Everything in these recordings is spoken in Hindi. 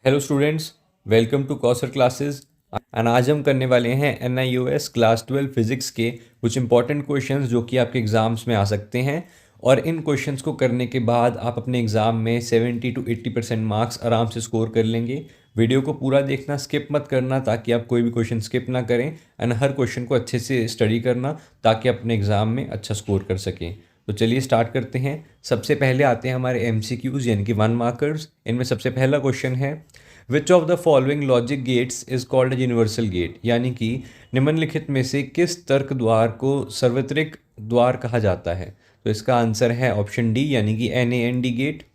Hello students, welcome to Kausar classes. And आज हम करने वाले हैं NIOS क्लास 12 फिज़िक्स के कुछ इंपॉर्टेंट क्वेश्चंस जो कि आपके एग्ज़ाम्स में आ सकते हैं। और इन क्वेश्चंस को करने के बाद आप अपने एग्ज़ाम में 70 to 80% मार्क्स आराम से स्कोर कर लेंगे। वीडियो को पूरा देखना, स्किप मत करना ताकि आप कोई भी क्वेश्चन स्किप ना करें। एंड हर क्वेश्चन को अच्छे से स्टडी करना ताकि अपने एग्ज़ाम में अच्छा स्कोर कर सकें। तो चलिए स्टार्ट करते हैं। सबसे पहले आते हैं हमारे MCQs यानी कि 1 मार्कर्स। इनमें सबसे पहला क्वेश्चन है, which of the following logic gates is called universal gate, यानी कि निम्नलिखित में से किस तर्क द्वार को सार्वत्रिक द्वार कहा जाता है। तो इसका आंसर है ऑप्शन डी यानी कि NAND गेट।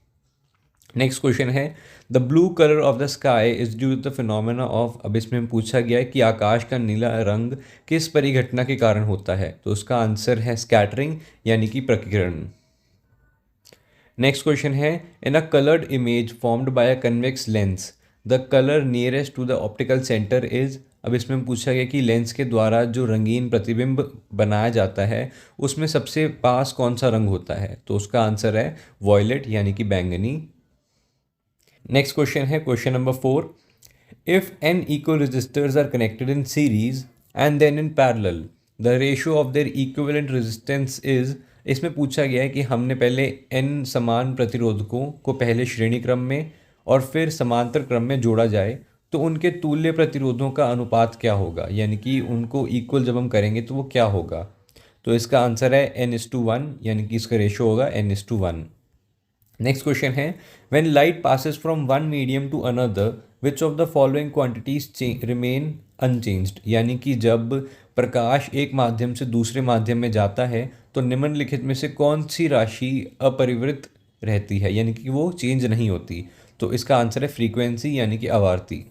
नेक्स्ट क्वेश्चन है, the blue colour of the sky is due to the phenomena of. अब इसमें पूछा गया है कि आकाश का नीला रंग किस परिघटना के कारण होता है। तो उसका आंसर है स्कैटरिंग यानी कि प्रकीर्णन। नेक्स्ट क्वेश्चन है, in a coloured image formed by a convex lens the colour nearest to the optical centre is. अब इसमें पूछा गया कि लेंस के द्वारा जो रंगीन प्रतिबिंब बनाया जाता है उसमें सबसे पास कौन सा रंग होता है। तो उसका आंसर है वॉयलेट यानी कि बैंगनी। नेक्स्ट क्वेश्चन है question number 4, if n equal resistors are connected in series and then in parallel the ratio of their equivalent resistance is। इसमें पूछा गया है कि हमने पहले n समान प्रतिरोधकों को पहले श्रेणी क्रम में और फिर समांतर क्रम में जोड़ा जाए तो उनके तुल्य प्रतिरोधों का अनुपात क्या होगा, यानी कि उनको इक्वल जब हम करेंगे तो वो क्या होगा। तो इसका आंसर है n:1 यानी कि इसका रेशो होगा n:1। नेक्स्ट क्वेश्चन है, when light passes from one medium to another which of the following quantities remain unchanged, यानी कि जब प्रकाश एक माध्यम से दूसरे माध्यम में जाता है तो निम्नलिखित में से कौन सी राशि अपरिवर्तित रहती है, यानी कि वो चेंज नहीं होती। तो इसका आंसर है फ्रीक्वेंसी यानी कि आवर्ती।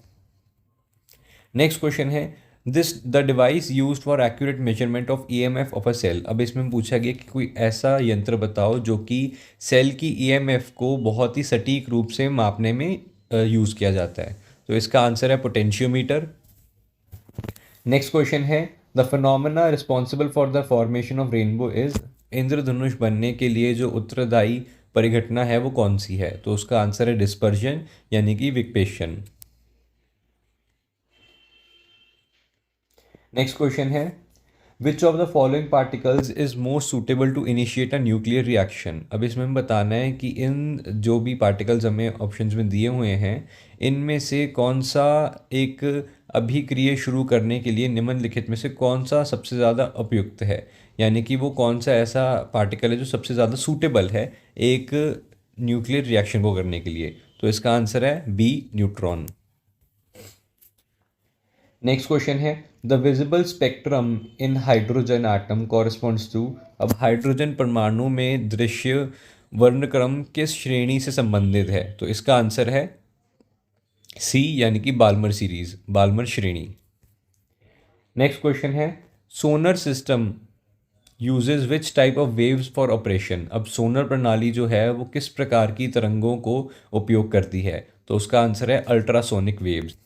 नेक्स्ट क्वेश्चन है, this the device used for accurate measurement of EMF of a cell. अब इसमें पूछा गया कि कोई ऐसा यंत्र बताओ जो कि सेल की EMF को बहुत ही सटीक रूप से मापने में यूज़ किया जाता है। तो इसका आंसर है पोटेंशियोमीटर। नेक्स्ट क्वेश्चन है, the phenomena responsible for the formation of rainbow is. इंद्रधनुष बनने के लिए जो उत्तरदायी परिघटना है वो कौन सी है। तो उसका आंसर है डिस्पर्जन यानी कि विक्षेपण। नेक्स्ट क्वेश्चन है, which of the following particles is most suitable to initiate a nuclear reaction. अब इसमें हमें बताना है कि इन जो भी पार्टिकल्स हमें ऑप्शंस में दिए हुए हैं इनमें से कौन सा एक अभिक्रिया शुरू करने के लिए निम्नलिखित में से कौन सा सबसे ज़्यादा उपयुक्त है, यानी कि वो कौन सा ऐसा पार्टिकल है जो सबसे ज़्यादा सूटेबल है एक न्यूक्लियर रिएक्शन को करने के लिए। तो इसका आंसर है बी, न्यूट्रॉन। नेक्स्ट क्वेश्चन है, the visible spectrum in hydrogen atom corresponds to. अब हाइड्रोजन परमाणु में दृश्य वर्णक्रम किस श्रेणी से संबंधित है। तो इसका आंसर है सी यानी कि बाल्मर सीरीज, बाल्मर श्रेणी। नेक्स्ट क्वेश्चन है, solar system uses which type of waves for operation. अब सोलर प्रणाली जो है वो किस प्रकार की तरंगों को उपयोग करती है। तो उसका आंसर है अल्ट्रासोनिक वेव्स।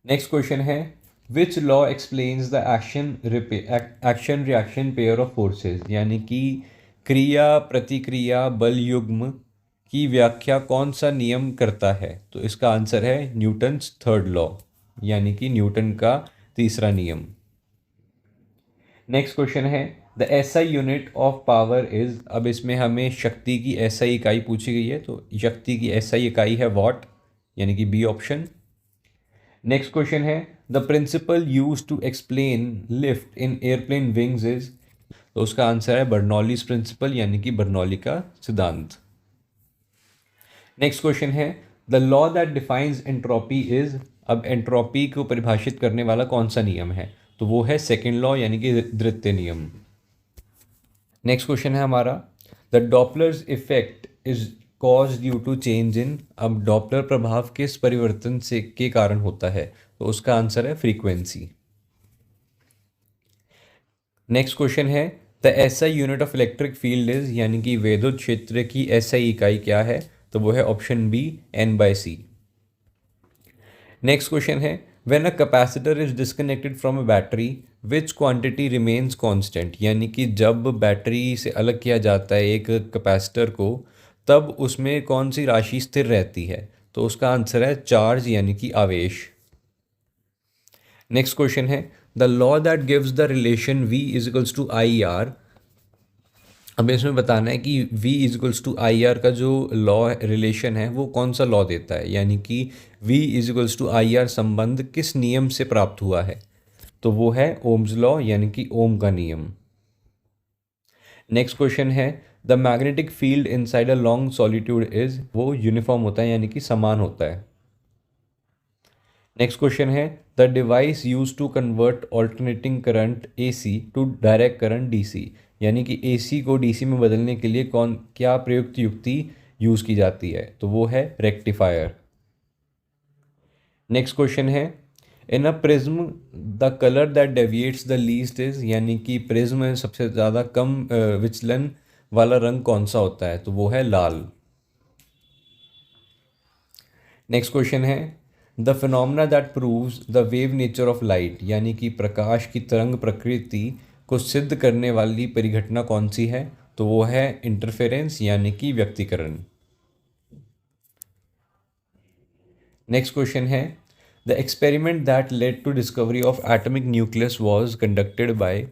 नेक्स्ट क्वेश्चन है, which law explains the action reaction pair of forces, यानी कि क्रिया प्रतिक्रिया बल युग्म की व्याख्या कौन सा नियम करता है। तो इसका आंसर है न्यूटन्स थर्ड लॉ यानी कि न्यूटन का तीसरा नियम। नेक्स्ट क्वेश्चन है, the SI unit of power is. अब इसमें हमें शक्ति की SI इकाई पूछी गई है, तो शक्ति की SI इकाई है वॉट यानी कि बी ऑप्शन। नेक्स्ट क्वेश्चन है, the principle use to explain lift in aeroplane wings is. तो उसका आंसर है बर्नौलीज प्रिंसिपल यानी कि बर्नौली का सिद्धांत। नेक्स्ट क्वेश्चन है, the law that defines entropy is. अब एंट्रोपी को परिभाषित करने वाला कौन सा नियम है। तो वो है सेकेंड लॉ यानी कि द्वितीय नियम। नेक्स्ट क्वेश्चन है हमारा, the Doppler's effect is cause due to change in. अब डॉपलर प्रभाव किस परिवर्तन से के कारण होता है। तो उसका आंसर है फ्रीक्वेंसी। नेक्स्ट क्वेश्चन है, the SI unit of electric field is, यानी कि विद्युत क्षेत्र की SI इकाई क्या है। तो वो है option B, N/C। Next question है, when a capacitor is disconnected from a battery which quantity remains constant, यानी कि जब बैटरी से अलग किया जाता है एक कैपेसिटर को तब उसमें कौन सी राशि स्थिर रहती है। तो उसका आंसर है चार्ज यानी कि आवेश। नेक्स्ट क्वेश्चन है the law that gives the relation v is equals to I R. हमें इसमें बताना है कि v is equals to I R का जो लॉ रिलेशन है वो कौन सा लॉ देता है, यानी कि v is equals to I R संबंध किस नियम से प्राप्त हुआ है। तो वो है ओम्स लॉ यानी कि ओम का नियम। नेक्स्ट क्वेश्चन है the magnetic field inside a long solitude is, वो यूनिफॉर्म होता है यानी कि समान होता है। नेक्स्ट क्वेश्चन है the device use to convert alternating current AC to direct current DC, यानी कि AC को DC में बदलने के लिए क्या प्रयुक्त युक्ति यूज की जाती है। तो वो है रेक्टिफायर। नेक्स्ट क्वेश्चन है in a prism the colour that deviates the least is, यानी कि प्रिज्म में सबसे ज़्यादा कम विचलन वाला रंग कौन सा होता है। तो वो है लाल। नेक्स्ट क्वेश्चन है the phenomena that proves the wave nature of light, यानी कि प्रकाश की तरंग प्रकृति को सिद्ध करने वाली परिघटना कौन सी है। तो वो है इंटरफेरेंस यानी कि व्यक्तीकरण। नेक्स्ट क्वेश्चन है the experiment that led to discovery of atomic nucleus was conducted by,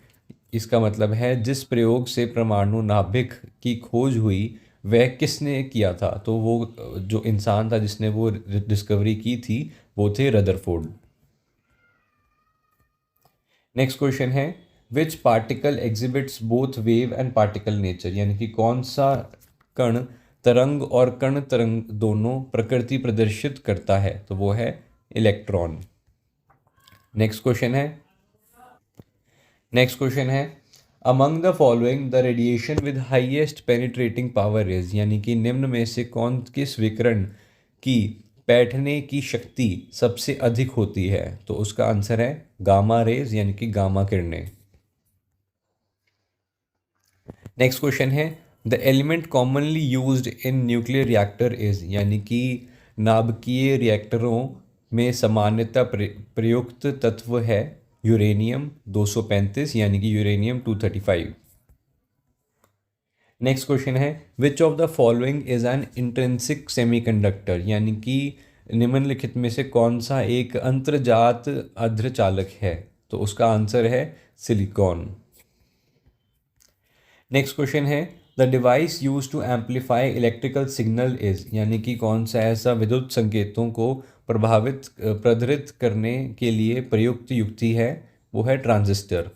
इसका मतलब है जिस प्रयोग से परमाणु नाभिक की खोज हुई वह किसने किया था। तो वो जो इंसान था जिसने वो डिस्कवरी की थी वो थे रदरफोर्ड। नेक्स्ट क्वेश्चन है which particle exhibits both wave and particle nature, यानी कि कौन सा कण तरंग और कण तरंग दोनों प्रकृति प्रदर्शित करता है। तो वो है इलेक्ट्रॉन। नेक्स्ट क्वेश्चन है among the following the radiation with highest penetrating power is, यानी कि निम्न में से किस विकिरण की बैठने की शक्ति सबसे अधिक होती है। तो उसका आंसर है गामा रेज यानी कि गामा किरणें। नेक्स्ट क्वेश्चन है the element commonly used in nuclear reactor is, यानी कि नाभिकीय रिएक्टरों में सामान्यतः प्रयुक्त तत्व है यूरेनियम 235 यानी कि यूरेनियम 235। नेक्स्ट क्वेश्चन है which of the following is an intrinsic semiconductor, यानी कि निम्नलिखित में से कौन सा एक अंतर्जात अर्धचालक है। तो उसका आंसर है सिलिकॉन। नेक्स्ट क्वेश्चन है the device use to amplify electrical signal is, यानी कि कौन सा ऐसा विद्युत संकेतों को प्रधारित करने के लिए प्रयुक्त युक्ति है। वो है ट्रांजिस्टर।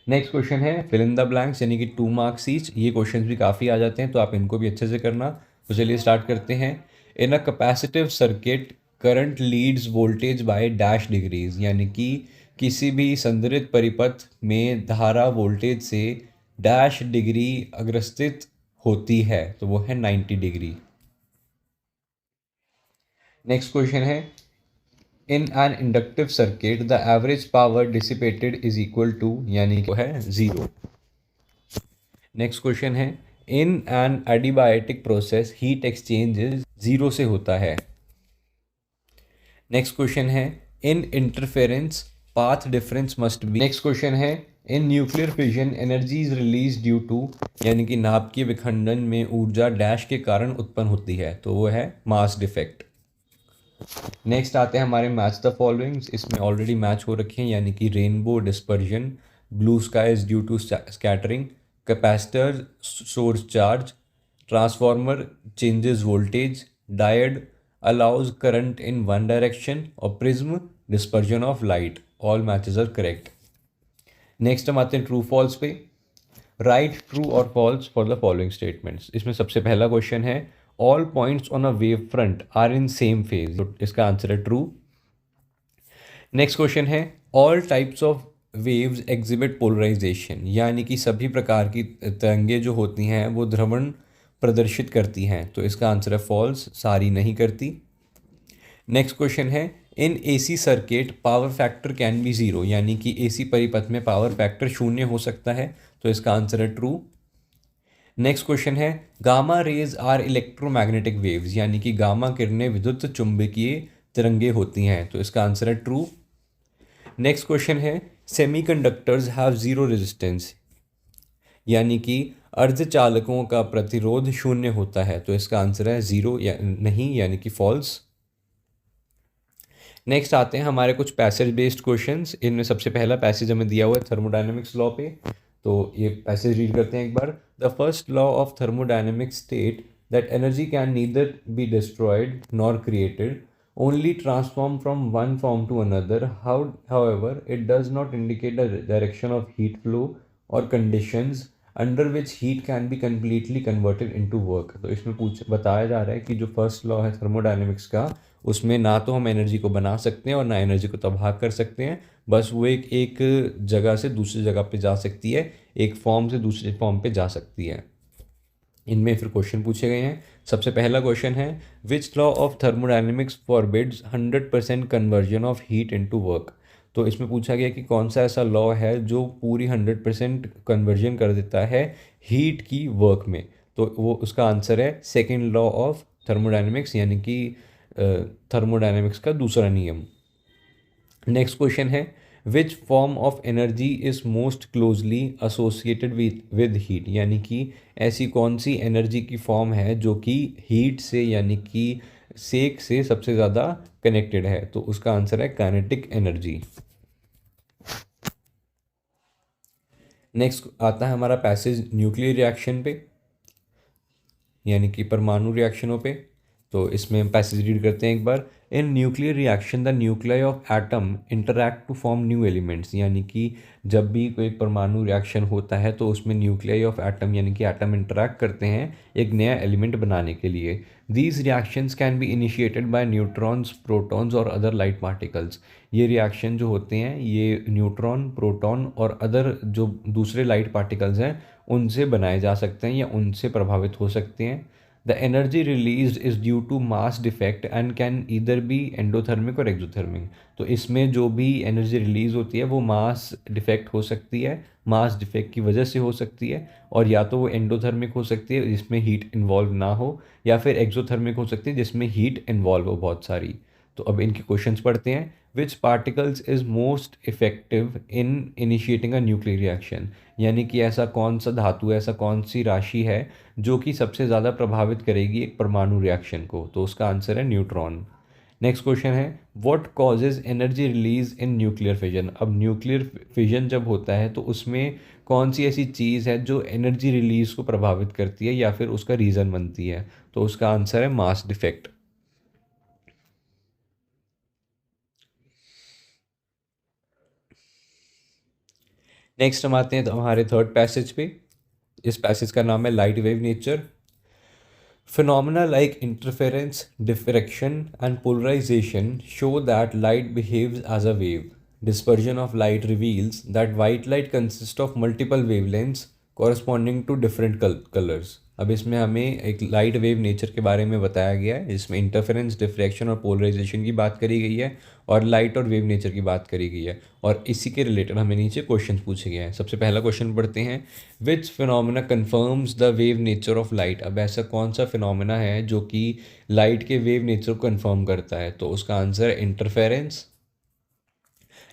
नेक्स्ट क्वेश्चन है फिल इन द ब्लैंक्स, यानी कि 2 मार्क्स ईच। ये क्वेश्चंस भी काफ़ी आ जाते हैं तो आप इनको भी अच्छे से करना। तो चलिए स्टार्ट करते हैं। In a capacitive circuit current leads voltage by dash degrees, यानी कि किसी भी संधारित्र परिपथ में धारा वोल्टेज से डैश डिग्री अग्रस्थित होती है। तो वो है 90 डिग्री। नेक्स्ट क्वेश्चन है in an inductive circuit the average power dissipated is equal to, यानी कि है 0। नेक्स्ट क्वेश्चन है in an adiabatic process heat exchange 0 से होता है। नेक्स्ट क्वेश्चन है in interference path difference must be. Next question है in nuclear fission energy is release due to, यानी कि नाभिकीय विखंडन में ऊर्जा डैश के कारण उत्पन्न होती है। तो वो है मास डिफेक्ट। नेक्स्ट आते हैं हमारे मैच द फॉलोइंग्स। इसमें ऑलरेडी मैच हो रखे हैं, यानी कि rainbow dispersion, blue skies due to scattering, capacitor source charge, transformer changes voltage, diode allows current in one direction और prism dispersion of light. All matches are correct. Next हम आते हैं ट्रू फॉल्स पे। राइट ट्रू और false for the following statements. इसमें सबसे पहला क्वेश्चन है all points on a wave front are in same phase. इसका आंसर है ट्रू। नेक्स्ट क्वेश्चन है all types of waves exhibit polarization, यानी कि सभी प्रकार की तरंगे जो होती हैं वो ध्रुवण प्रदर्शित करती हैं। तो इसका आंसर है फॉल्स, सारी नहीं करती। नेक्स्ट क्वेश्चन है इन AC circuit power factor can be 0, यानी कि AC परिपथ में पावर फैक्टर 0 हो सकता है। तो इसका आंसर है ट्रू। नेक्स्ट क्वेश्चन है gamma rays are electromagnetic waves, यानी कि गामा किरणें विद्युत चुंबकीय तरंगे होती हैं। तो इसका आंसर है ट्रू। नेक्स्ट क्वेश्चन है सेमीकंडक्टर्स हैव 0 रेजिस्टेंस, यानी कि अर्धचालकों का प्रतिरोध शून्य होता है, तो इसका आंसर है ज़ीरो या नहीं, यानी कि फॉल्स। नेक्स्ट आते हैं हमारे कुछ पैसेज बेस्ड क्वेश्चंस। इनमें सबसे पहला पैसेज हमें दिया हुआ है थर्मोडायनेमिक्स लॉ पे, तो ये पैसेज रीड करते हैं एक बार। The first law of thermodynamics state that energy can neither be destroyed nor created, only transform from one form to another. However, it does not indicate the direction of heat flow or conditions under which heat can be completely converted into work. तो इसमें बताया जा रहा है कि जो फर्स्ट लॉ है थर्मोडायनेमिक्स का, उसमें ना तो हम एनर्जी को बना सकते हैं और ना एनर्जी को तबाह कर सकते हैं, बस वो एक जगह से दूसरी जगह पे जा सकती है, एक फॉर्म से दूसरे फॉर्म पे जा सकती है। इनमें फिर क्वेश्चन पूछे गए हैं। सबसे पहला क्वेश्चन है, which law of thermodynamics forbids 100% conversion of heat into work. तो इसमें पूछा गया कि कौन सा ऐसा लॉ है जो पूरी 100% कन्वर्जन कर देता है हीट की वर्क में। तो वो उसका आंसर है सेकेंड लॉ ऑफ थर्मोडायनेमिक्स, यानी कि थर्मोडायनेमिक्स का दूसरा नियम। नेक्स्ट क्वेश्चन है, which form of energy is most closely associated with heat, यानी कि ऐसी कौन सी एनर्जी की फॉर्म है जो कि हीट से यानी कि सेक से सबसे ज़्यादा कनेक्टेड है। तो उसका आंसर है काइनेटिक एनर्जी। नेक्स्ट आता है हमारा पैसेज न्यूक्लियर रिएक्शन पे, यानी कि परमाणु रिएक्शनों पे। तो इसमें हम पैसेज रीड करते हैं एक बार। In nuclear reaction the nuclei of atom interact to form new elements, यानी कि जब भी कोई परमाणु रिएक्शन होता है तो उसमें न्यूक्लियाई ऑफ एटम यानी कि एटम इंटरैक्ट करते हैं एक नया एलिमेंट बनाने के लिए। These reactions can be initiated by neutrons, protons और अदर लाइट पार्टिकल्स। ये रिएक्शन जो होते हैं ये न्यूट्रॉन, प्रोटॉन और अदर जो दूसरे लाइट पार्टिकल्स हैं उनसे बनाए जा सकते हैं या उनसे प्रभावित हो सकते हैं। The energy released is due to mass defect and can either be endothermic और exothermic। तो इसमें जो भी एनर्जी रिलीज होती है वो मास डिफेक्ट हो सकती है, मास डिफेक्ट की वजह से हो सकती है, और या तो वो एंडोथर्मिक हो सकती है जिसमें हीट इन्वॉल्व ना हो, या फिर एक्सोथर्मिक हो सकती है जिसमें हीट इन्वॉल्व हो बहुत सारी। तो अब इनके क्वेश्चंस पढ़ते हैं। Which particles is most effective in initiating a nuclear reaction, यानी कि ऐसा कौन सा धातु है, ऐसा कौन सी राशि है जो कि सबसे ज़्यादा प्रभावित करेगी एक परमाणु रिएक्शन को। तो उसका आंसर है न्यूट्रॉन। नेक्स्ट क्वेश्चन है, what causes energy release in nuclear fission. अब न्यूक्लियर फिजन जब होता है तो उसमें कौन सी ऐसी चीज़ है जो एनर्जी रिलीज को प्रभावित करती है या फिर उसका रीज़न बनती है। तो उसका आंसर है मास डिफेक्ट। नेक्स्ट हम आते हैं तो हमारे थर्ड पैसेज पे। इस पैसेज का नाम है light wave nature. Phenomena like interference, diffraction, and polarization show that light behaves as a wave. Dispersion of light reveals that white light consists of multiple wavelengths corresponding to different colors. अब इसमें हमें एक लाइट वेव नेचर के बारे में बताया गया है, जिसमें इंटरफेरेंस, डिफ्रैक्शन और पोलराइजेशन की बात करी गई है और लाइट और वेव नेचर की बात करी गई है, और इसी के रिलेटेड हमें नीचे क्वेश्चन पूछे गए हैं। सबसे पहला क्वेश्चन पढ़ते हैं, which phenomena confirms the wave nature of light. अब ऐसा कौन सा फिनोमिना है जो कि लाइट के वेव नेचर को कन्फर्म करता है। तो उसका आंसर है इंटरफेरेंस।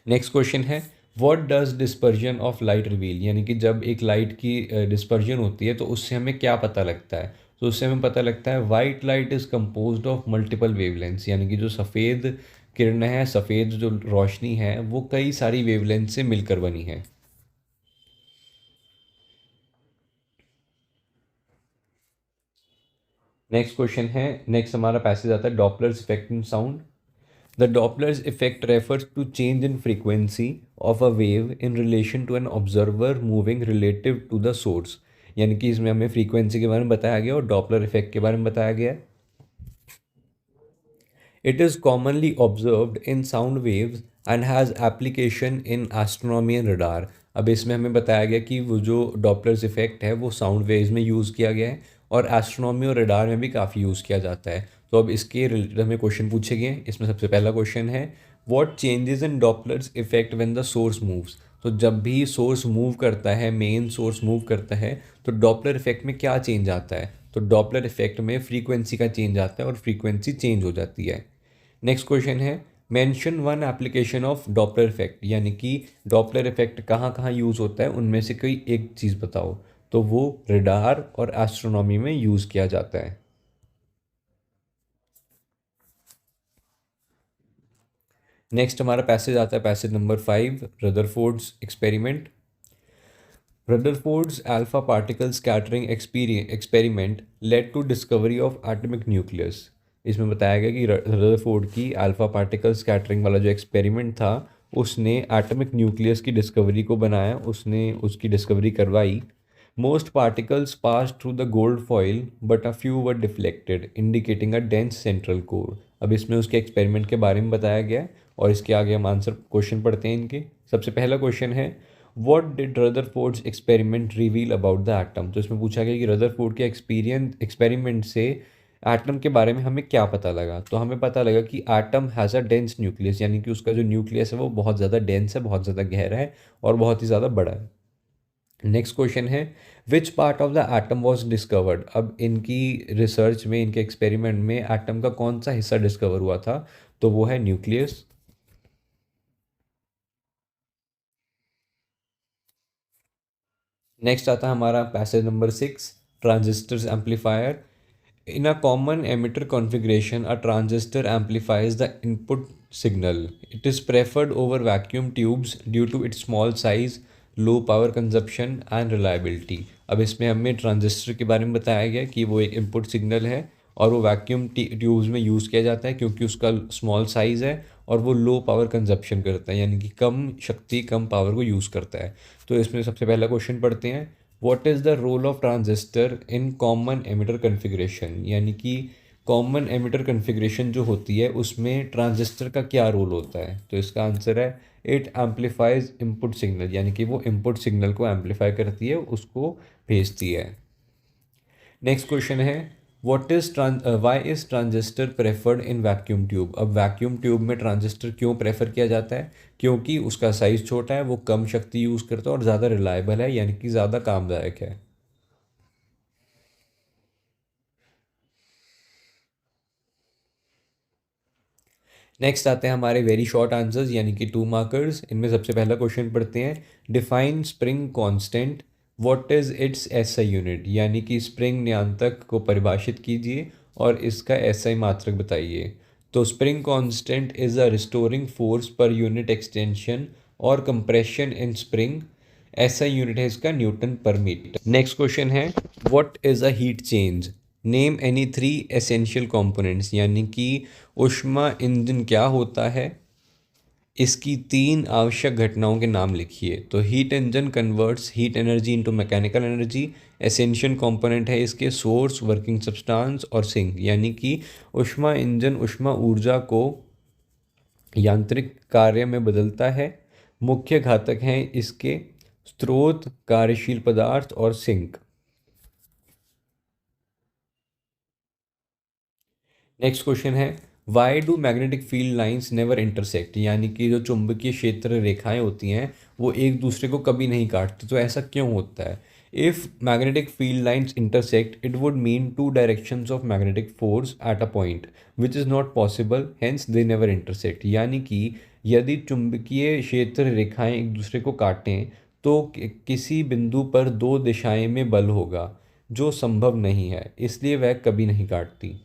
नेक्स्ट क्वेश्चन है, what does dispersion of light reveal, यानी कि जब एक लाइट की डिस्पर्जन होती है तो उससे हमें क्या पता लगता है। तो उससे हमें पता लगता है white light is composed of multiple wavelengths, यानी कि जो सफ़ेद किरण है, सफ़ेद जो रोशनी है वो कई सारी वेवलेंथ से मिलकर बनी है। नेक्स्ट क्वेश्चन है, नेक्स्ट हमारा पैसेज आता है Doppler's effect in sound. The Doppler's effect refers to change in frequency of a wave in relation to an observer moving relative to the source। यानी कि इसमें हमें फ्रीक्वेंसी के बारे में बताया गया और डॉपलर इफेक्ट के बारे में बताया गया है। It is commonly observed in sound waves and has application in astronomy and radar। अब इसमें हमें बताया गया कि वो जो डॉपलर्स इफेक्ट है वो साउंड वेव्स में यूज़ किया गया है और एस्ट्रोनॉमी और रडार में भी काफ़ी यूज़ किया जाता है। तो अब इसके रिलेटेड हमें क्वेश्चन पूछे गए हैं। इसमें सबसे पहला क्वेश्चन है, what changes in Doppler's effect when the source moves. तो जब भी सोर्स मूव करता है, मेन सोर्स मूव करता है, तो डॉपलर इफेक्ट में क्या चेंज आता है। तो डॉपलर इफेक्ट में फ्रीक्वेंसी का चेंज आता है और फ्रीक्वेंसी चेंज हो जाती है। नेक्स्ट क्वेश्चन है, mention one application of Doppler effect, यानी कि डॉपलर इफेक्ट कहाँ कहाँ यूज़ होता है उनमें से कोई एक चीज़ बताओ। तो वो रेडार और एस्ट्रोनॉमी में यूज़ किया जाता है। नेक्स्ट हमारा पैसेज आता है, passage number 5, Rutherford's experiment. Rutherford's alpha particle scattering experiment led to discovery of atomic nucleus. इसमें बताया गया कि रदरफोर्ड की अल्फा पार्टिकल स्कैटरिंग वाला जो एक्सपेरिमेंट था उसने एटॉमिक न्यूक्लियस की डिस्कवरी को बनाया, उसने उसकी डिस्कवरी करवाई। Most particles pass through the gold foil but a few were deflected indicating a dense central core. अब इसमें उसके एक्सपेरिमेंट के बारे में बताया गया है और इसके आगे हम आंसर क्वेश्चन पढ़ते हैं इनके। सबसे पहला क्वेश्चन है, what did Rutherford's experiment reveal about the atom. तो इसमें पूछा गया कि रदरफोर्ड के एक्सपेरिमेंट से एटम के बारे में हमें क्या पता लगा। तो हमें पता लगा कि atom has a dense nucleus, यानी कि उसका जो न्यूक्लियस है वो बहुत ज़्यादा डेंस है, बहुत ज़्यादा गहरा है और बहुत ही ज़्यादा बड़ा है। नेक्स्ट क्वेश्चन है, which part of the atom was discovered. अब इनकी रिसर्च में, इनके एक्सपेरिमेंट में एटम का कौन सा हिस्सा डिस्कवर हुआ था, तो वो है न्यूक्लियस। नेक्स्ट आता है हमारा passage number 6, transistors amplifier. In a common emitter configuration, a transistor amplifies the input signal. It is preferred over vacuum tubes due to its small size, low power consumption and reliability. अब इसमें हमें ट्रांजिस्टर के बारे में बताया गया कि वो एक इनपुट सिग्नल है और वो वैक्यूम ट्यूब्स में यूज़ किया जाता है क्योंकि उसका स्मॉल साइज़ है और वो लो पावर कंजप्शन करता है, यानी कि कम शक्ति, कम पावर को यूज़ करता है। तो इसमें सबसे पहला क्वेश्चन पढ़ते हैं, what is the role of transistor in common emitter configuration. यानी कि कॉमन एमिटर कन्फिग्रेशन जो होती है उसमें ट्रांजिस्टर का क्या रोल होता है। तो इसका आंसर है, इट एम्पलीफाइज इनपुट सिग्नल, यानी कि वो इनपुट सिग्नल को एम्पलीफाई करती है, उसको भेजती है। नेक्स्ट क्वेश्चन है, what is why is transistor preferred in vacuum tube. अब वैक्यूम ट्यूब में ट्रांजिस्टर क्यों प्रेफर किया जाता है, क्योंकि उसका साइज छोटा है, वो कम शक्ति यूज़ करता है और ज़्यादा रिलायबल है, यानी कि ज़्यादा कामदायक है। नेक्स्ट आते हैं हमारे वेरी शॉर्ट आंसर्स, यानी कि 2 मार्कर्स। इनमें सबसे पहला क्वेश्चन पढ़ते हैं, define spring constant, what is it's SI unit. यानी कि स्प्रिंग न्यांतक को परिभाषित कीजिए और इसका एसआई मात्रक बताइए। तो spring constant is a restoring force per unit extension और compression in spring. SI unit है इसका newton per metre. Next question है, what is a heat change, name any 3 essential components. यानी कि ऊष्मा इंजन क्या होता है, इसकी 3 आवश्यक घटनाओं के नाम लिखिए। तो heat engine converts heat energy into mechanical energy. Essential component है इसके सोर्स, वर्किंग सब्सटेंस और सिंक। यानी कि ऊष्मा इंजन ऊष्मा ऊर्जा को यांत्रिक कार्य में बदलता है। मुख्य घटक हैं इसके स्रोत, कार्यशील पदार्थ और सिंक। नेक्स्ट क्वेश्चन है, why do magnetic field lines never intersect. यानी कि जो चुंबकीय क्षेत्र रेखाएं होती हैं वो एक दूसरे को कभी नहीं काटती, तो ऐसा क्यों होता है। If magnetic field lines intersect it would mean 2 directions of magnetic force at a point which is not possible, hence they never intersect. यानी कि यदि चुंबकीय क्षेत्र रेखाएं एक दूसरे को काटें तो किसी बिंदु पर 2 दिशाएं में बल होगा जो संभव नहीं है, इसलिए वह कभी नहीं काटती।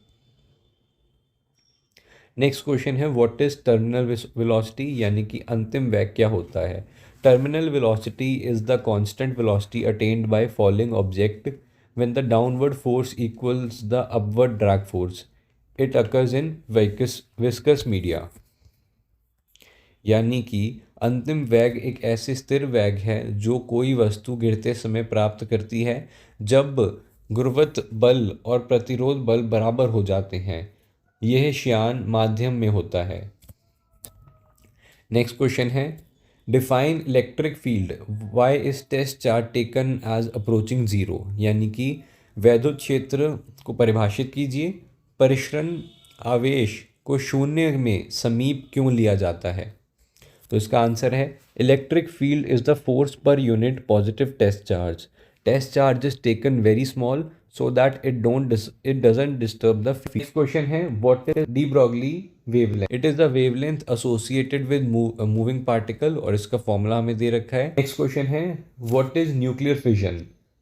नेक्स्ट क्वेश्चन है, व्हाट इज टर्मिनल वेलोसिटी। यानी कि अंतिम वेग क्या होता है। Terminal velocity is the constant velocity attend by fouling object when the downward force equals the upward drag force. It occurs in viscous media. यानी कि अंतिम वेग एक ऐसी स्थिर वेग है जो कोई वस्तु गिरते समय प्राप्त करती है जब गुरुत्व बल और प्रतिरोध बल बराबर हो जाते हैं। यह श्यान माध्यम में होता है। नेक्स्ट क्वेश्चन है, define electric field, why is test charge taken as approaching zero. यानी कि वैद्युत क्षेत्र को परिभाषित कीजिए, परिसरण आवेश को शून्य में समीप क्यों लिया जाता है। तो इसका आंसर है, electric field is the force per unit positive test charge. Test charge is taken very small so that it doesn't disturb the field. Next question है, what is de Broglie wavelength? It is the wavelength associated with a moving particle और इसका फॉर्मूला हमें दे रखा है। नेक्स्ट क्वेश्चन है, what is nuclear fission?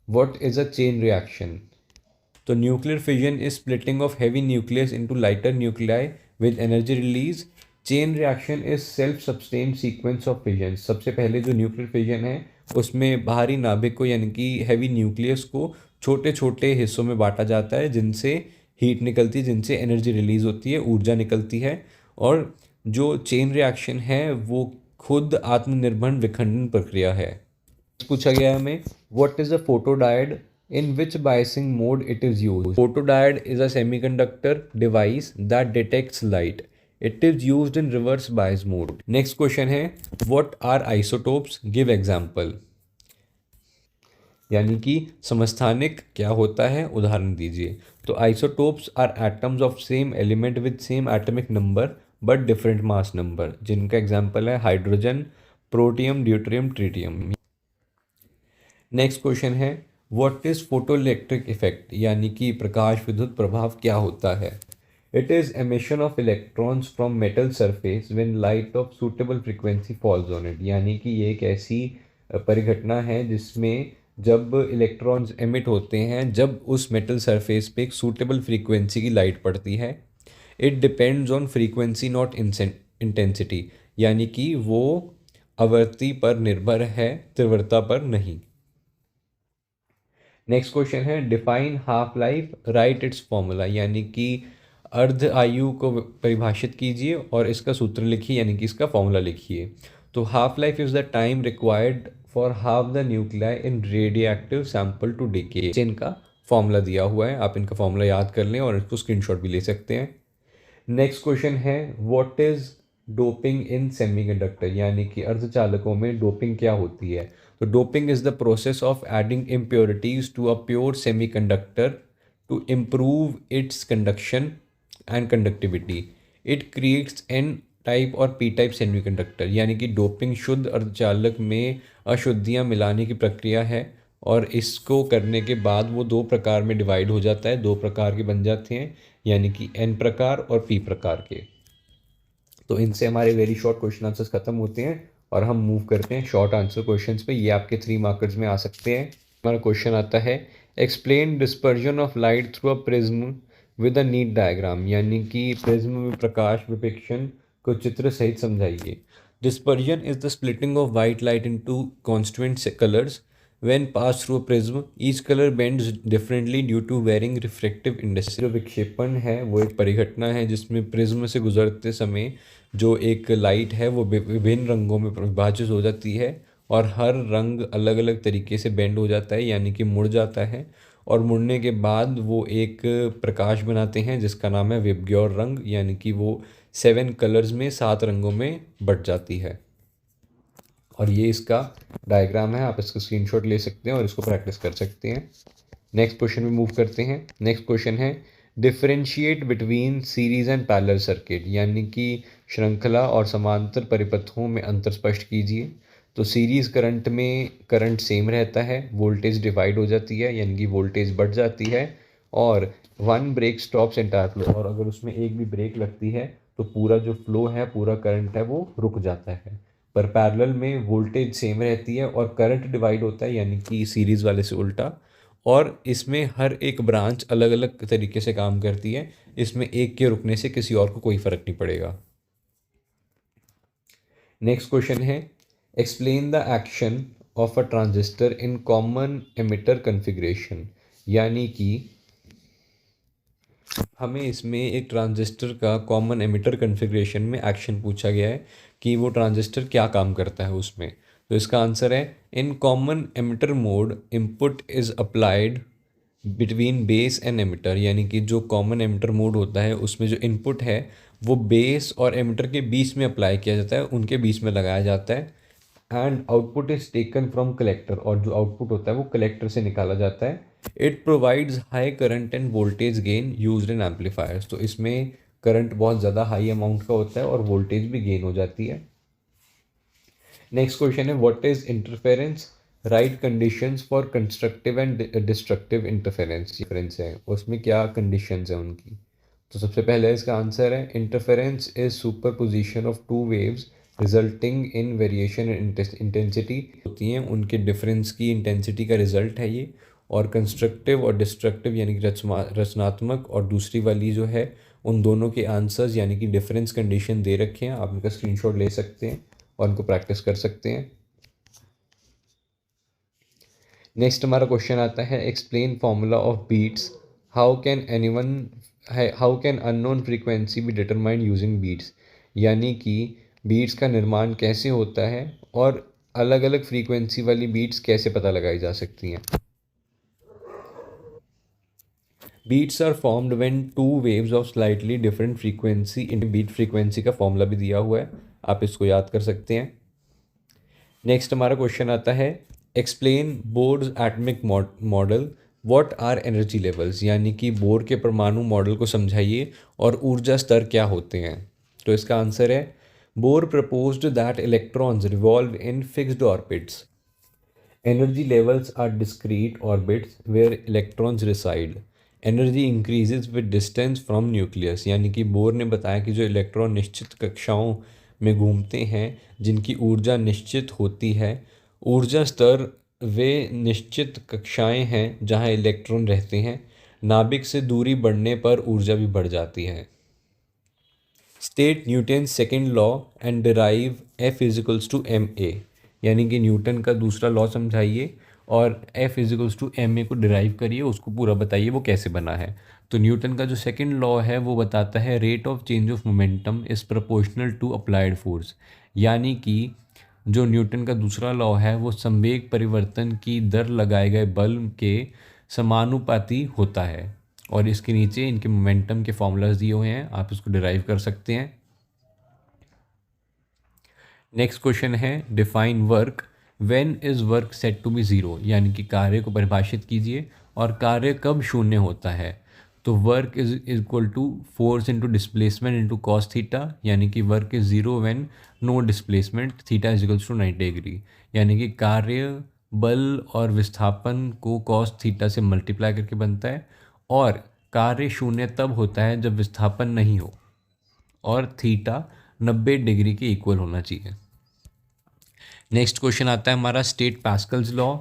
What is a chain reaction? तो nuclear fission is splitting of heavy nucleus into lighter nuclei with energy release. Chain reaction is self sustained sequence of fission. सबसे पहले जो न्यूक्लियर फिजन है उसमें बाहरी नाभिक को यानी कि हैवी न्यूक्लियस को छोटे छोटे हिस्सों में बांटा जाता है जिनसे हीट निकलती है, जिनसे एनर्जी रिलीज होती है, ऊर्जा निकलती है। और जो चेन रिएक्शन है वो खुद आत्मनिर्भर विखंडन प्रक्रिया है। पूछा गया है हमें what is a photodiode, in which biasing mode it is used? Photodiode is a semiconductor device that detects light. It is used in reverse bias mode. Next question है what are isotopes? Give example. यानी कि समस्थानिक क्या होता है, उदाहरण दीजिए। तो isotopes are atoms of same element with same atomic number but different mass number, जिनका एग्जांपल है hydrogen, protium, deuterium, tritium. Next question है व्हाट इज फोटोइलेक्ट्रिक इफेक्ट, यानी कि प्रकाश विद्युत प्रभाव क्या होता है? It is emission of electrons from metal surface when light of suitable frequency falls on it. यानी कि ये एक ऐसी परिघटना है जिसमें जब इलेक्ट्रॉन्स एमिट होते हैं जब उस मेटल सरफेस पे एक सूटेबल फ्रीक्वेंसी की लाइट पड़ती है। It depends on frequency not intensity, यानी कि वो आवृत्ति पर निर्भर है, तीव्रता पर नहीं। नेक्स्ट क्वेश्चन है define half life, right it's formula, यानी कि अर्ध आयु को परिभाषित कीजिए और इसका सूत्र लिखिए, यानी कि इसका फॉर्मूला लिखिए। तो half life is the time required for half the nuclei in radioactive sample to decay. इनका फॉर्मूला दिया हुआ है, आप इनका फॉर्मूला याद कर लें और इसको स्क्रीनशॉट भी ले सकते हैं। नेक्स्ट क्वेश्चन है what is doping in semiconductor, यानी कि अर्धचालकों में डोपिंग क्या होती है? तो doping is the process of adding impurities to a pure semiconductor to improve its conduction and conductivity. It creates n type और पी टाइप सेमीकंडक्टर, यानी कि डोपिंग शुद्ध अर्धचालक में अशुद्धियाँ मिलाने की प्रक्रिया है और इसको करने के बाद वो दो प्रकार में डिवाइड हो जाता है, दो प्रकार के बन जाते हैं, यानी कि एन प्रकार और पी प्रकार के। तो इनसे हमारे वेरी शॉर्ट क्वेश्चन आंसर्स खत्म होते हैं और हम मूव करते हैं शॉर्ट आंसर क्वेश्चंस पे। ये आपके 3 मार्कर्स में आ सकते हैं। हमारा क्वेश्चन आता है explain dispersion of light through a prism with a neat diagram, यानी कि प्रिज्म में प्रकाश विपेक्षण को चित्र सहित समझाइए। Dispersion is the splitting of white light into constituent colours when passed through a prism, each color bends differently due to varying refractive indices। जो विक्षेपण है वो एक परिघटना है जिसमें प्रिज्म से गुजरते समय जो एक लाइट है वो विभिन्न रंगों में विभाजित हो जाती है और हर रंग अलग अलग तरीके से बेंड हो जाता है, यानी कि मुड़ जाता है, और मुड़ने के बाद वो एक प्रकाश बनाते हैं जिसका नाम है विबग्योर रंग, यानी कि वो 7 कलर्स में 7 रंगों में बट जाती है। और ये इसका डायग्राम है, आप इसका स्क्रीनशॉट ले सकते हैं और इसको प्रैक्टिस कर सकते हैं। नेक्स्ट क्वेश्चन में मूव करते हैं। नेक्स्ट क्वेश्चन है differentiate between series and parallel circuit, यानी कि श्रृंखला और समांतर परिपथों में अंतर स्पष्ट कीजिए। तो सीरीज करंट में करंट सेम रहता है, वोल्टेज डिवाइड हो जाती है, यानी कि वोल्टेज बढ़ जाती है, और one break stops entire flow, और अगर उसमें एक भी ब्रेक लगती है तो पूरा जो फ्लो है, पूरा करंट है वो रुक जाता है। पर पैरेलल में वोल्टेज सेम रहती है और करंट डिवाइड होता है, यानी कि सीरीज़ वाले से उल्टा, और इसमें हर एक ब्रांच अलग अलग तरीके से काम करती है, इसमें एक के रुकने से किसी और को कोई फ़र्क नहीं पड़ेगा। नेक्स्ट क्वेश्चन है explain the action of a transistor in common emitter configuration, यानी कि हमें इसमें एक ट्रांजिस्टर का कॉमन एमिटर कन्फिग्रेशन में एक्शन पूछा गया है कि वो ट्रांजिस्टर क्या काम करता है उसमें। तो इसका आंसर है इन common emitter mode input is applied between base and emitter, यानी कि जो कॉमन एमिटर मोड होता है उसमें जो इनपुट है वो बेस और एमिटर के बीच में अप्लाई किया जाता है, उनके बीच में लगाया जाता है। And output is taken from collector, और जो आउटपुट होता है वो कलेक्टर से निकाला जाता है। It provides high current end voltage gain used in amplifiers, तो इसमें करंट बहुत ज़्यादा हाई अमाउंट का होता है और वोल्टेज भी गेन हो जाती है। नेक्स्ट क्वेश्चन है what is interference, right conditions for constructive and destructive interference है, उसमें क्या कंडीशंस है उनकी। तो सबसे पहले इसका आंसर है interference is superposition of two waves resulting in variation in intensity, होती हैं उनके डिफरेंस की इंटेंसिटी का रिजल्ट है ये, और कंस्ट्रक्टिव और डिस्ट्रक्टिव यानी कि रचनात्मक और दूसरी वाली जो है उन दोनों के आंसर्स यानी कि डिफरेंस कंडीशन दे रखे हैं। आप इनका स्क्रीनशॉट ले सकते हैं और इनको प्रैक्टिस कर सकते हैं। नेक्स्ट हमारा क्वेश्चन आता है explain formula of beats, how can unknown frequency be determined using beats, यानी कि बीट्स का निर्माण कैसे होता है और अलग अलग फ्रीक्वेंसी वाली बीट्स कैसे पता लगाई जा सकती हैं। Beats are formed when two waves of slightly different frequency in beat frequency का फॉर्मूला भी दिया हुआ है, आप इसको याद कर सकते हैं। नेक्स्ट हमारा क्वेश्चन आता है explain Bohr's atomic model, what are energy levels, यानी कि बोर के परमाणु मॉडल को समझाइए और ऊर्जा स्तर क्या होते हैं। तो इसका आंसर है Bohr proposed that electrons revolve in fixed orbits, energy levels are discrete orbits where electrons reside, energy increases with distance from nucleus, यानी कि बोर ने बताया कि जो इलेक्ट्रॉन निश्चित कक्षाओं में घूमते हैं जिनकी ऊर्जा निश्चित होती है, ऊर्जा स्तर वे निश्चित कक्षाएं हैं जहां इलेक्ट्रॉन रहते हैं, नाभिक से दूरी बढ़ने पर ऊर्जा भी बढ़ जाती है। State Newton second law and derive F equals to m a, यानी कि न्यूटन का दूसरा लॉ समझाइए और F equals to m a को डिराइव करिए, उसको पूरा बताइए वो कैसे बना है। तो न्यूटन का जो सेकंड लॉ है वो बताता है rate of change of momentum is proportional to applied force, यानी कि जो न्यूटन का दूसरा लॉ है वो संवेग परिवर्तन की दर लगाए गए बल के समानुपाती होता है। और इसके नीचे इनके मोमेंटम के फॉर्मूलाज दिए हुए हैं, आप इसको डिराइव कर सकते हैं। नेक्स्ट क्वेश्चन है define work, when is work set to be zero, यानी कि कार्य को परिभाषित कीजिए और कार्य कब शून्य होता है। तो work is equal to force into displacement into cos theta, यानी कि work is zero when no displacement, theta is equals to 90 degree, यानी कि कार्य बल और विस्थापन को कॉस थीटा से मल्टीप्लाई करके बनता है और कार्य शून्य तब होता है जब विस्थापन नहीं हो और थीटा 90 डिग्री के इक्वल होना चाहिए। नेक्स्ट क्वेश्चन आता है हमारा state Pascal's law,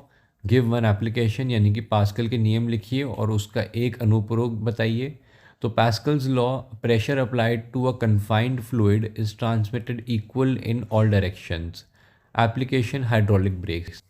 give one application, यानी कि पास्कल के नियम लिखिए और उसका एक अनुप्रयोग बताइए। तो Pascal's law, pressure applied to a confined fluid is transmitted equal in all directions, application hydraulic brakes.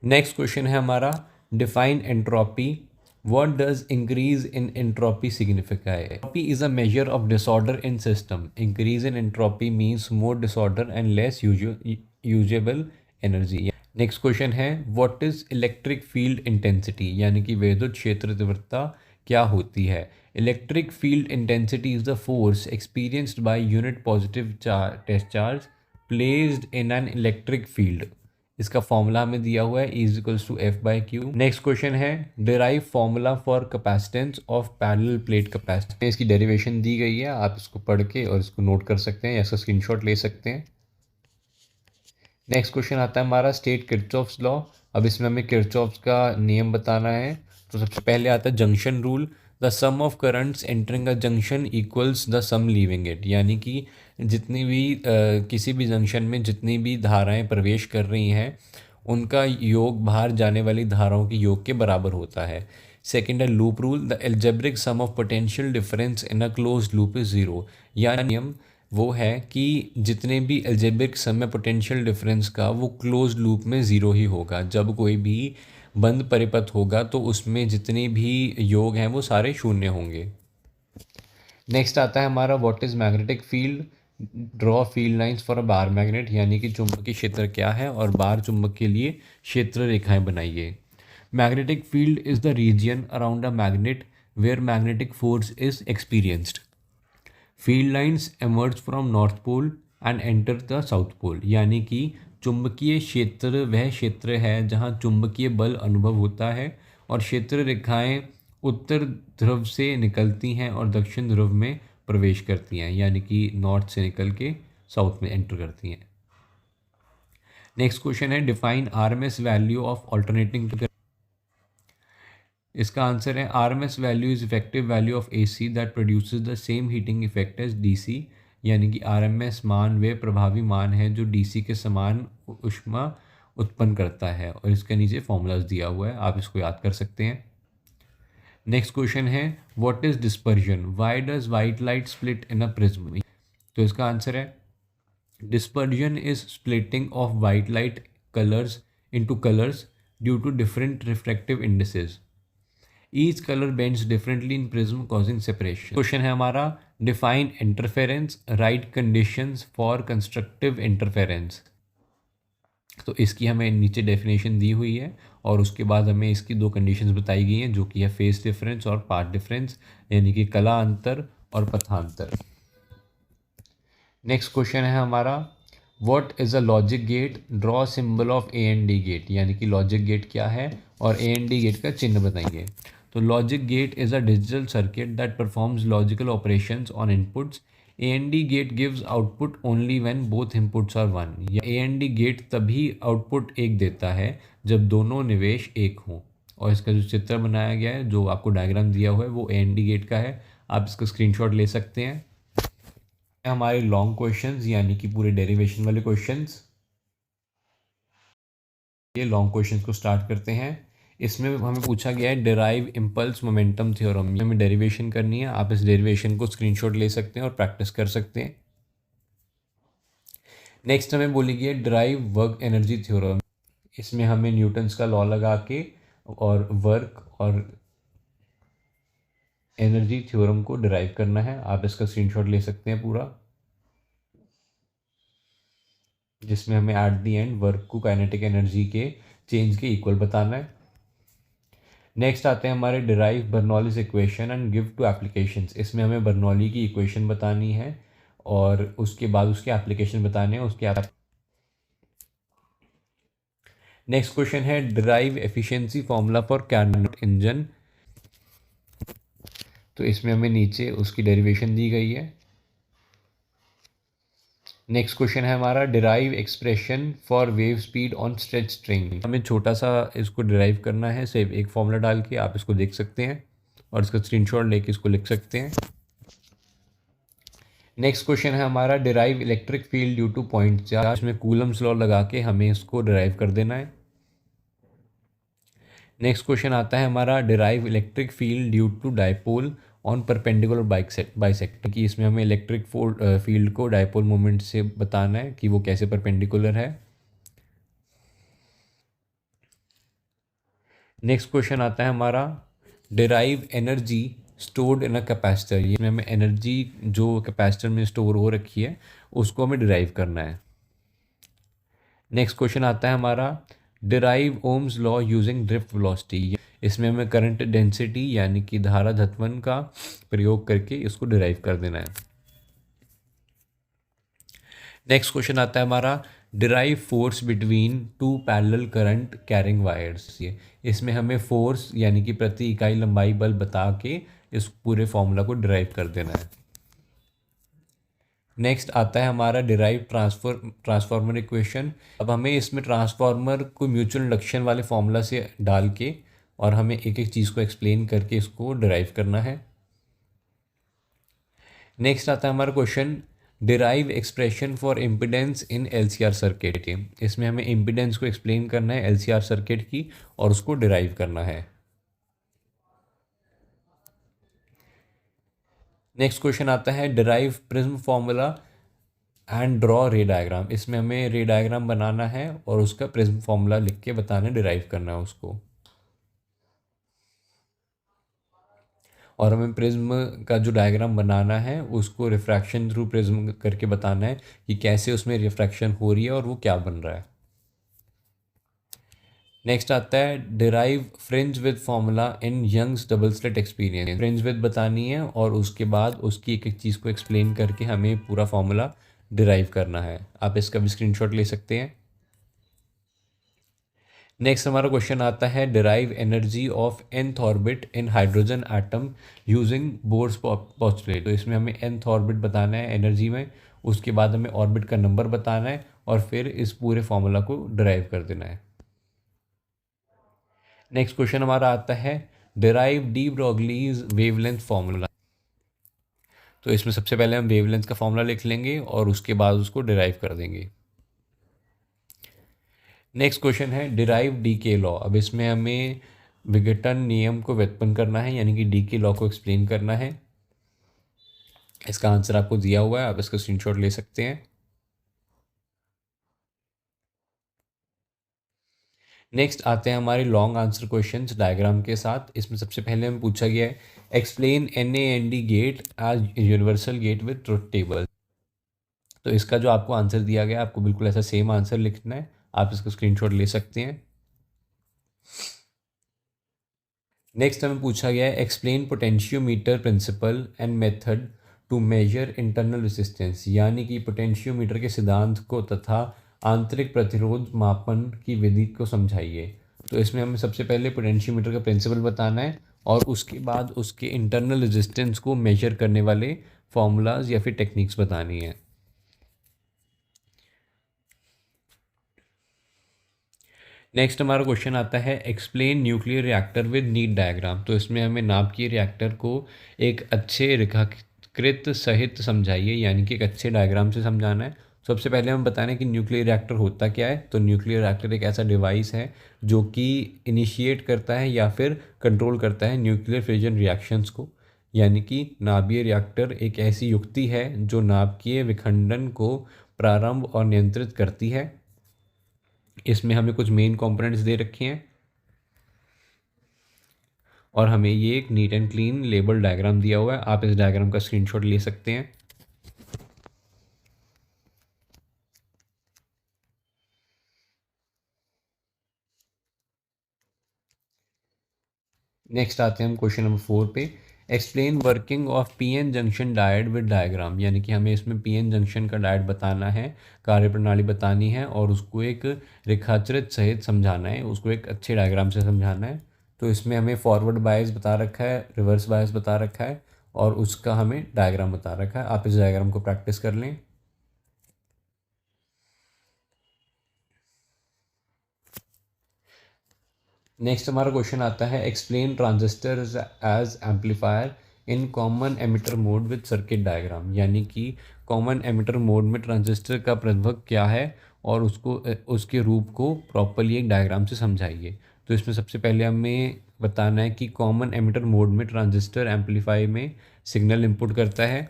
Next question है हमारा define entropy, what does increase in entropy signify? Entropy is a measure of disorder in system. Increase in entropy means more disorder and less usable energy. Next question है what is electric field intensity, यानी कि विद्युत क्षेत्र तीव्रता क्या होती है। Electric field intensity is the force experienced by unit positive test charge placed in an electric field. इसका फॉर्मूला हमें दिया हुआ है is equals to F by Q. Next question है derive formula for capacitance of parallel plate capacitor, इसकी डेरिवेशन दी गई है, आप इसको पढ़ के और इसको नोट कर सकते हैं या इसका स्क्रीनशॉट ले सकते हैं। नेक्स्ट क्वेश्चन आता है हमारा स्टेट किरचॉफ्स लॉ, अब इसमें हमें किरचॉफ्स का नियम बताना है। तो सबसे पहले आता है junction rule, the sum of currents entering a junction equals the sum leaving it, यानी कि जितनी भी किसी भी जंक्शन में जितनी भी धाराएं प्रवेश कर रही हैं उनका योग बाहर जाने वाली धाराओं के योग के बराबर होता है। सेकेंड है loop rule, the algebraic sum of potential difference in a close loop is zero, यह नियम वो है कि जितने भी एल्जेब्रिक सम में पोटेंशियल डिफरेंस का वो क्लोज लूप में ज़ीरो ही होगा। जब कोई भी बंद परिपथ होगा तो उसमें जितने भी योग हैं वो सारे शून्य होंगे। नेक्स्ट आता है हमारा what is magnetic field, draw field lines for a bar magnet, यानी कि चुंबकीय क्षेत्र क्या है और बार चुंबक के लिए क्षेत्र रेखाएं बनाइए। Magnetic field is the region around a magnet where magnetic force is experienced. Field lines emerge from north pole and enter the south pole, यानी कि चुंबकीय क्षेत्र वह क्षेत्र है जहाँ चुंबकीय बल अनुभव होता है और क्षेत्र रेखाएं उत्तर ध्रुव से निकलती हैं और दक्षिण ध्रुव में प्रवेश करती हैं, यानी कि नॉर्थ से निकल के साउथ में एंटर करती हैं। नेक्स्ट क्वेश्चन है define RMS value of alternating, इसका आंसर है RMS value is effective value of AC that produces the same heating effect as DC, यानी कि आरएमएस मान वे प्रभावी मान है जो डीसी के समान ऊष्मा उत्पन्न करता है, और इसके नीचे फॉर्मूलाज दिया हुआ है, आप इसको याद कर सकते हैं। नेक्स्ट क्वेश्चन है what is dispersion, why does white light split in a prism. तो इसका आंसर है dispersion is splitting of white light colors into colors due to different refractive indices. Each color bends differently in prism causing separation. Question है हमारा define interference, write conditions for constructive interference. तो इसकी हमें नीचे डेफिनेशन दी हुई है, और उसके बाद हमें इसकी दो कंडीशंस बताई गई हैं, जो कि है फेस डिफरेंस और पाथ डिफरेंस, यानी कि कला अंतर और पथांतर। नेक्स्ट क्वेश्चन है हमारा what is a logic gate, draw symbol of A N D gate, यानी कि लॉजिक गेट क्या है और ए एंड डी गेट का चिन्ह बताइए। तो logic gate is a digital circuit that performs logical operations on inputs. A N D gate gives output only when both inputs are one. या ए एंड डी गेट तभी आउटपुट एक देता है जब दोनों निवेश एक हों। और इसका जो चित्र बनाया गया है, जो आपको डायग्राम दिया हुआ है, वो ए एंड डी गेट का है, आप इसका स्क्रीनशॉट ले सकते हैं। हमारे लॉन्ग क्वेश्चंस यानी कि पूरे डेरिवेशन वाले क्वेश्चंस। ये लॉन्ग क्वेश्चंस को स्टार्ट करते हैं। इसमें हमें पूछा गया है डिराइव इम्पल्स मोमेंटम थ्योरम, हमें डेरिवेशन करनी है। आप इस डेरिवेशन को स्क्रीनशॉट ले सकते हैं और प्रैक्टिस कर सकते हैं। नेक्स्ट हमें बोली गई है डिराइव वर्क एनर्जी थ्योरम। इसमें हमें न्यूटन्स का लॉ लगा के और वर्क और एनर्जी थ्योरम को डिराइव करना है। आप इसका स्क्रीनशॉट ले सकते हैं पूरा, जिसमें हमें एट दी एंड वर्क को काइनेटिक एनर्जी के चेंज के इक्वल बताना है। नेक्स्ट आते हैं हमारे derive Bernoulli's equation and give two applications. इसमें हमें बर्नौली की इक्वेशन बतानी है और उसके बाद उसके एप्लीकेशन बताने हैं उसके नेक्स्ट क्वेश्चन है derive efficiency formula for Carnot engine. तो इसमें हमें नीचे उसकी डेरिवेशन दी गई है। नेक्स्ट क्वेश्चन है हमारा derive expression for wave speed on stretch string. हमें छोटा सा इसको डिराइव करना है, सिर्फ एक फॉर्मूला डाल के। आप इसको देख सकते हैं और इसका स्क्रीनशॉट लेके इसको लिख सकते हैं। नेक्स्ट क्वेश्चन है हमारा derive electric field due two point charge. इसमें कूलम्स लॉ लगा के हमें इसको डिराइव कर देना है। नेक्स्ट क्वेश्चन आता है हमारा derive electric field due to dipole on perpendicular bisector, कि इसमें हमें इलेक्ट्रिक फील्ड को डायपोल मोमेंट से बताना है कि वो कैसे परपेंडिकुलर है। नेक्स्ट क्वेश्चन आता है हमारा derive energy stored in a capacitor. इसमें हमें एनर्जी जो कैपेसिटर में स्टोर हो रखी है उसको हमें डिराइव करना है। नेक्स्ट क्वेश्चन आता है हमारा derive Ohm's law using drift velocity. इसमें हमें करंट डेंसिटी यानी कि धारा घनत्व का प्रयोग करके इसको डिराइव कर देना है। नेक्स्ट क्वेश्चन आता है हमारा derive force between two parallel current carrying wires. इसमें हमें फोर्स यानी कि प्रति इकाई लंबाई बल बता के इस पूरे फॉर्मूला को डिराइव कर देना है। नेक्स्ट आता है हमारा डिराइव ट्रांसफॉर्मर इक्वेशन। अब हमें इसमें ट्रांसफॉर्मर को म्यूचुअल इंडक्शन वाले फॉर्मूला से डाल के और हमें एक एक चीज़ को एक्सप्लेन करके इसको डिराइव करना है। नेक्स्ट आता है हमारा question derive expression for impedance in LCR circuit. इसमें हमें इम्पिडेंस को एक्सप्लेन करना है एलसीआर सर्किट की और उसको डिराइव करना है। नेक्स्ट क्वेश्चन आता है derive prism formula and draw रे डायग्राम। इसमें हमें रे डायग्राम बनाना है और उसका प्रिज्म फॉर्मूला लिख के बताना है, डिराइव करना है उसको। और हमें प्रिज्म का जो डायग्राम बनाना है उसको रिफ्रैक्शन थ्रू प्रिज्म करके बताना है कि कैसे उसमें रिफ्रैक्शन हो रही है और वो क्या बन रहा है। नेक्स्ट आता है derive fringe width formula in Young's double slit experience. Fringe width बतानी है और उसके बाद उसकी एक एक चीज़ को एक्सप्लेन करके हमें पूरा फॉर्मूला डिराइव करना है। आप इसका भी स्क्रीनशॉट ले सकते हैं। नेक्स्ट हमारा क्वेश्चन आता है derive energy of nth orbit in hydrogen atom using Bohr's postulate. तो इसमें हमें nth ऑर्बिट बताना है एनर्जी में, उसके बाद हमें ऑर्बिट का नंबर बताना है और फिर इस पूरे फॉर्मूला को डिराइव कर देना है। नेक्स्ट क्वेश्चन हमारा आता है derive D Broglie's wavelength formula. तो इसमें सबसे पहले हम वेवलेंथ का फॉर्मूला लिख लेंगे और उसके बाद उसको डिराइव कर देंगे। नेक्स्ट क्वेश्चन है डिराइव डी के लॉ। अब इसमें हमें विघटन नियम को व्युत्पन्न करना है, यानी कि डी के लॉ को एक्सप्लेन करना है। इसका आंसर आपको दिया हुआ है, आप इसका स्क्रीनशॉट ले सकते हैं। नेक्स्ट आते हैं हमारे लॉन्ग आंसर क्वेश्चंस डायग्राम के साथ। इसमें सबसे पहले हमें पूछा गया है explain NAND gate as universal gate with truth table. तो इसका जो आपको आंसर दिया गया है, आपको बिल्कुल ऐसा सेम आंसर लिखना है। आप इसका स्क्रीनशॉट ले सकते हैं। नेक्स्ट हमें पूछा गया है explain potentiometer principle and method to measure internal resistance, यानी कि पोटेंशियोमीटर के सिद्धांत को तथा आंतरिक प्रतिरोध मापन की विधि को समझाइए। तो इसमें हमें सबसे पहले पोटेंशियोमीटर का प्रिंसिपल बताना है और उसके बाद उसके इंटरनल रेजिस्टेंस को मेजर करने वाले फॉर्मूलाज या फिर टेक्निक्स बतानी है। नेक्स्ट हमारा क्वेश्चन आता है explain nuclear reactor with NEET diagram. तो इसमें हमें नाभिकीय रिएक्टर को एक अच्छे रेखाकृत सहित समझाइए, यानी कि एक अच्छे डायग्राम से समझाना है। सबसे पहले हम बताना है कि न्यूक्लियर रिएक्टर होता क्या है। तो न्यूक्लियर रिएक्टर एक ऐसा डिवाइस है जो कि इनिशिएट करता है या फिर कंट्रोल करता है न्यूक्लियर फिजन रिएक्शंस को, यानी कि नाभिकीय रिएक्टर एक ऐसी युक्ति है जो नाभिकीय विखंडन को प्रारंभ और नियंत्रित करती है। इसमें हमें कुछ मेन कंपोनेंट्स दे रखे हैं और हमें ये एक neat and clean label diagram दिया हुआ है। आप इस डायग्राम का स्क्रीनशॉट ले सकते हैं। नेक्स्ट आते हैं हम क्वेश्चन नंबर 4 पे explain working of PN junction diode with diagram, यानी कि हमें इसमें PN जंक्शन का डायड बताना है, कार्यप्रणाली बतानी है और उसको एक रेखाचित्र सहित समझाना है, उसको एक अच्छे डायग्राम से समझाना है। तो इसमें हमें फॉरवर्ड बायस बता रखा है, रिवर्स बायस बता रखा है और उसका हमें डायग्राम बता रखा है। आप इस डायग्राम को प्रैक्टिस कर लें। नेक्स्ट हमारा क्वेश्चन आता है explain transistor as amplifier in common emitter mode with circuit diagram, यानी कि कॉमन एमिटर मोड में ट्रांजिस्टर का प्रतिरोध क्या है और उसको उसके रूप को प्रॉपरली एक डायग्राम से समझाइए। तो इसमें सबसे पहले हमें बताना है कि कॉमन एमिटर मोड में ट्रांजिस्टर एम्पलीफाई में सिग्नल इनपुट करता है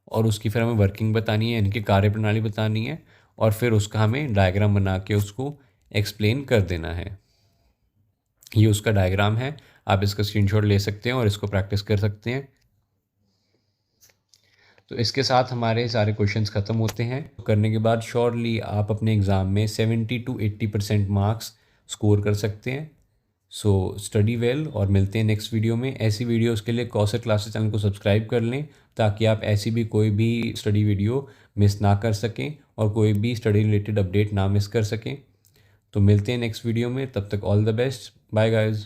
और उसकी फिर हमें वर्किंग बतानी है, यानी कि कार्यप्रणाली बतानी है और फिर उसका हमें डायग्राम बना के उसको एक्सप्लेन कर देना है। ये उसका डायग्राम है, आप इसका स्क्रीनशॉट ले सकते हैं और इसको प्रैक्टिस कर सकते हैं। तो इसके साथ हमारे सारे क्वेश्चंस ख़त्म होते हैं। करने के बाद श्योरली आप अपने एग्ज़ाम में 70 to 80% मार्क्स स्कोर कर सकते हैं। सो स्टडी वेल और मिलते हैं नेक्स्ट वीडियो में। ऐसी वीडियोस के लिए कौशल क्लासेस चैनल को सब्सक्राइब कर लें ताकि आप ऐसी भी कोई भी स्टडी वीडियो मिस ना कर सकें और कोई भी स्टडी रिलेटेड अपडेट ना मिस कर सकें। तो मिलते हैं नेक्स्ट वीडियो में, तब तक all the best, bye guys.